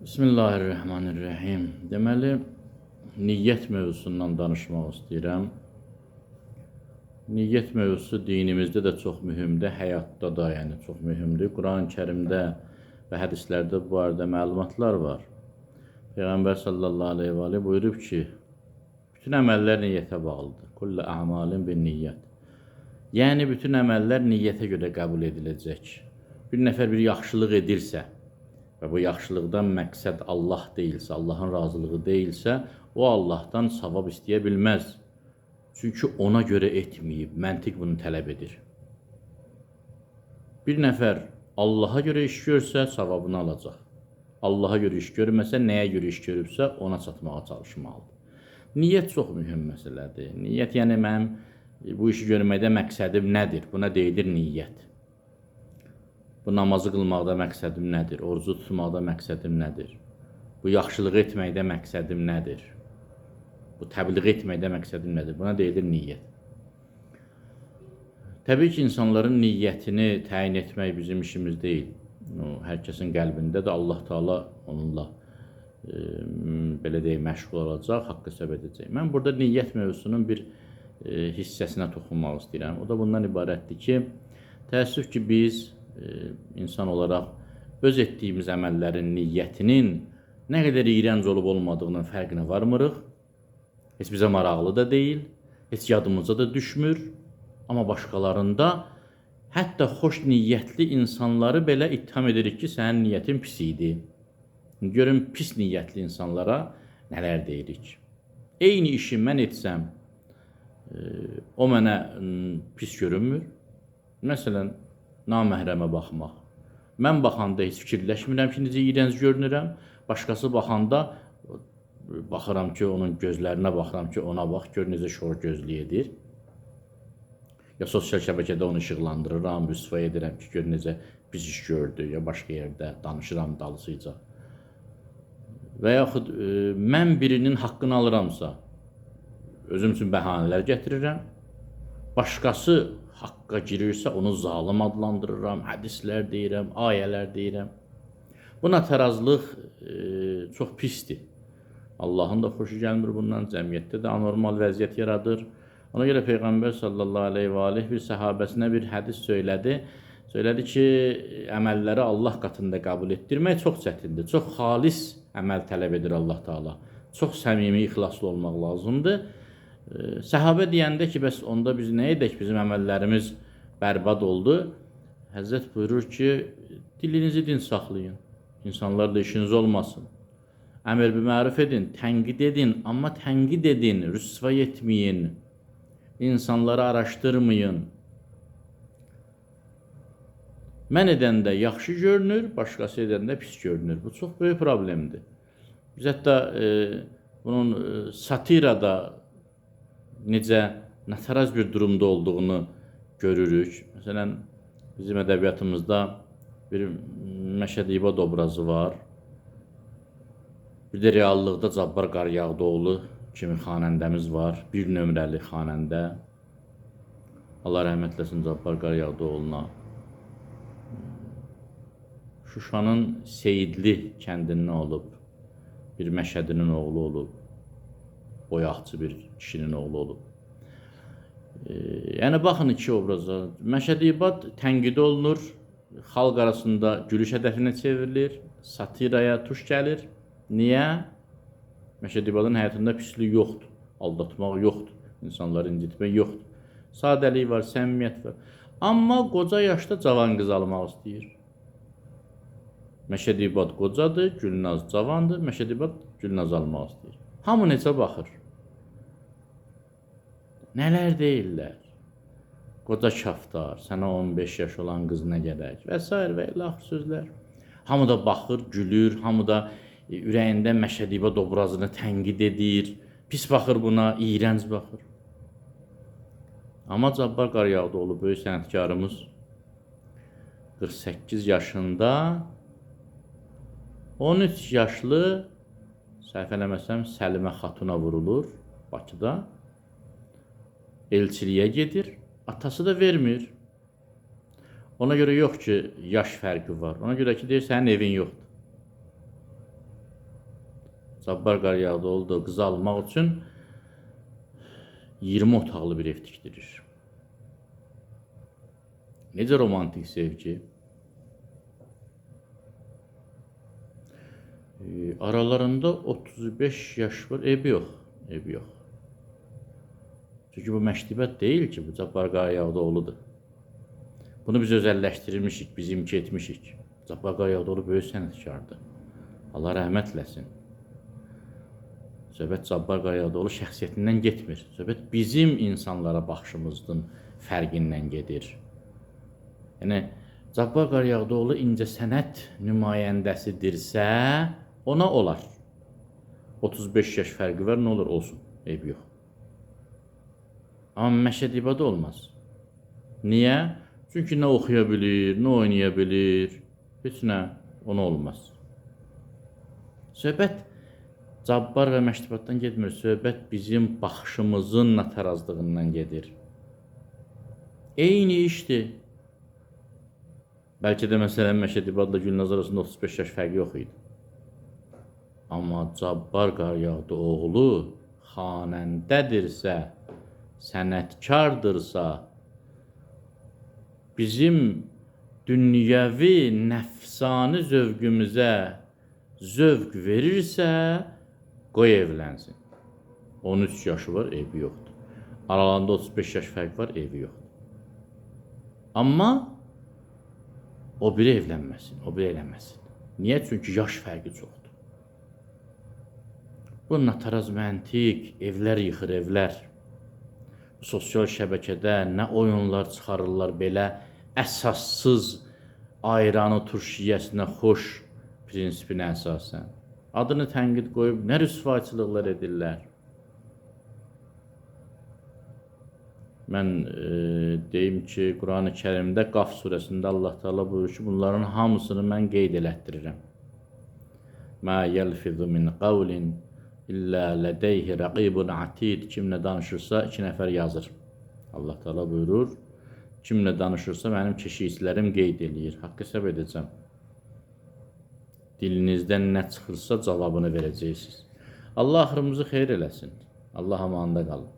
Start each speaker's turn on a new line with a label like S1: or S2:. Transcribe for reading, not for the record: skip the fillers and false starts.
S1: Bismillahirrahmanirrahim. Deməli, niyyət mövzusundan danışmaq istəyirəm. Niyyət mövzusu dinimizdə də çox mühümdür, həyatda da çox mühümdür. Quran-Kərimdə və hədislərdə bu barədə məlumatlar var. Peyğəmbər sallallahu aleyhi və aleyhi buyurub ki, bütün əməllər niyyətə bağlıdır. Kullu a'malin bin niyyət. Yəni, bütün əməllər niyyətə görə qəbul ediləcək. Bir nəfər bir yaxşılıq edirsə, və bu yaxşılıqdan məqsəd Allah deyilsə, Allahın razılığı deyilsə, o Allahdan savab istəyə bilməz. Çünki ona görə etməyib, məntiq bunu tələb edir. Bir nəfər Allaha görə iş görsə, savabını alacaq. Allaha görə iş görməsə, nəyə görə iş görübsə, ona çatmağa çalışmalıdır. Niyyət çox mühüm məsələdir. Niyyət, yəni mənim bu işi görməkdə məqsədim nədir? Buna deyilir niyyət. Bu namazı qılmaqda məqsədim nədir? Orucu tutmaqda məqsədim nədir? Bu yaxşılıq etməkdə məqsədim nədir? Bu təbliğ etməkdə məqsədim nədir? Buna deyilir niyyət. Təbii ki, insanların niyyətini təyin etmək bizim işimiz deyil. Hər kəsin qəlbində də Allah Teala onunla belə deyək, məşğul olacaq, haqqı səbəb edəcək. Mən burada niyyət mövzusunun bir hissəsinə toxunmaq istəyirəm. O da bundan ibarətdir ki, təəssüf ki, biz insan olaraq öz etdiyimiz əməllərin niyyətinin nə qədər iyrənc olub olmadığının fərqinə varmırıq. Heç bizə maraqlı da deyil, heç yadımıza da düşmür. Amma başqalarında hətta xoş niyyətli insanları belə ittiham edirik ki, sənin niyyətin pis idi. Görün, pis niyyətli insanlara nələr deyirik. Eyni işi mən etsəm, o mənə pis görünmür. Məsələn, naməhrəmə baxmaq. Mən baxanda heç fikirləşmirəm ki, necə iyrənc görünürəm. Başqası baxanda baxıram ki, onun gözlərinə baxıram ki, ona bax, gör necə şor gözlü edir. Ya sosial şəbəkədə onu işıqlandırıram, rüsva edirəm ki, gör necə pis iş gördü, ya başqa yerdə danışıram dalısıca. Və yaxud mən birinin haqqını alıramsa, özüm üçün bəhanələr gətirirəm. Başqası haqqa girirsə, onu zalım adlandırıram, hədislər deyirəm, ayələr deyirəm. Buna tərazlıq çox pisdir. Allahın da xoşu gəlmir bundan, cəmiyyətdə də anormal vəziyyət yaradır. Ona görə Peyğəmbər sallallahu aleyhi və aleyhi bir səhabəsinə bir hədis söylədi. Söylədi ki, əməlləri Allah qatında qəbul etdirmək çox çətindir. Çox xalis əməl tələb edir Allah Teala. Çox səmimi, ixlaslı olmaq lazımdır. Səhabə deyəndə ki, bəs onda biz nə edək, bizim əməllərimiz bərbad oldu. Həzrət buyurur ki, dilinizi din saxlayın, insanlar da işiniz olmasın. Əmr biməruf edin, tənqid edin, amma tənqid edin, rüsva etməyin, insanları araşdırmayın. Mən edəndə yaxşı görünür, başqası edəndə pis görünür. Bu çox böyük problemdir. Biz hətta bunun satirada necə nataraz bir durumda olduğunu görürük. Məsələn, bizim ədəbiyyatımızda bir Məşəd İbad obrazı var. Bir də reallıqda Cabbar Qaryağdıoğlu kimi xanəndəmiz var. Bir nömrəli xanəndə. Allah rəhmət eləsin Cabbar Qaryağdıoğluna. Şuşanın Seyidli kəndindən olub. Bir Məşədinin oğlu olub. Boyaqçı bir kişinin oğlu olub. Yəni, baxın iki obraza. Məşəd İbad tənqid olunur, xalq arasında gülüş hədəfinə çevrilir, satiraya tuş gəlir. Niyə? Məşəd İbadın həyatında pislik yoxdur, aldatmaq yoxdur, insanları incitmək yoxdur. Sadəlik var, səmimiyyət var. Amma qoca yaşda cavan qız almaq istəyir. Məşəd İbad qocadır, Gülnaz cavandır, Məşəd İbad Gülnaz almaq istəyir. Hamı necə baxır? Nələr deyirlər? Qoca kaftar, sənə 15 yaş olan qız nə gərək? Və s. və ilax sözlər. Hamı da baxır, gülür, hamı da ürəyində Məşəd İbad obrazını tənqid edir. Pis baxır buna, iyrənc baxır. Amma Cabbar Qaryağdıoğlu, böyük sənətkarımız 48 yaşında 13 yaşlı, səhv eləməsəm, Səlimə Xatuna vurulur Bakıda. Elçiliyə gedir, atası da vermir. Ona görə yox ki, yaş fərqi var. Ona görə ki, deyir, sənin evin yoxdur. Cabbar Qaryağdıoğlu da qızı almaq üçün 20 otaqlı bir ev tikdirir. Necə romantik sevgi? Aralarında 35 yaş var, evi yox, evi yox. Çünki bu məktəbət deyil ki, bu Cabbar Qaryağdıoğludur. Bunu biz özəlləşdirmişik, biz imki etmişik. Cabbar Qaryağdıoğlu böyük sənətkardır. Allah rəhmət eləsin. Söhbət Cabbar Qaryağdıoğlu şəxsiyyətindən getmir. Söhbət bizim insanlara baxışımızın fərqindən gedir. Yəni, Cabbar Qaryağdıoğlu incəsənət nümayəndəsidirsə, ona olar. 35 yaş fərqi var, nə olur? Olsun, eyb yox. Amma Məşəd İbadə olmaz. Niyə? Çünki nə oxuya bilir, nə oynaya bilir, heç nə, ona olmaz. Söhbət Cabbar və Məşdibatdan getmir, söhbət bizim baxışımızın natarazlığından gedir. Eyni işdir. Bəlkə də məsələn Məşəd İbadla Gülnaz arasında 35 yaş fərqi yox idi. Amma Cabbar Qaryağdıoğlu xanəndədirsə, sənətkardırsa, bizim dünyəvi, nəfsani zövqümüzə zövq verirsə, qoy evlənsin. 13 yaşı var, evi yoxdur. Aralarında 35 yaş fərq var, evi yoxdur. Amma o biri evlənməsin, o biri eləməsin. Niyə? Çünki yaş fərqi çoxdur. Bu nataraz məntiq, evlər yıxır, evlər. Sosial şəbəkədə nə oyunlar çıxarırlar belə əsassız ayranı turşiyəsinə xoş prinsipinə əsasən. Adını tənqid qoyub nə rüsvayçılıqlar edirlər. Mən deyim ki, Quran-ı Kərimdə Qaf surəsində Allah Teala buyurur ki, bunların hamısını mən qeyd elətdirirəm. Mə yəlfizu min qavlin illə lədeyhi rəqibun atid. Kimlə danışırsa 2 nəfər yazır. Allah Teala buyurur, kimlə danışırsa mənim keşikçilərim qeyd eləyir. Haqq hesab edəcəm. Dilinizdən nə çıxırsa cavabını verəcəksiniz. Allah axırımızı xeyir eləsin. Allah amanında qalın.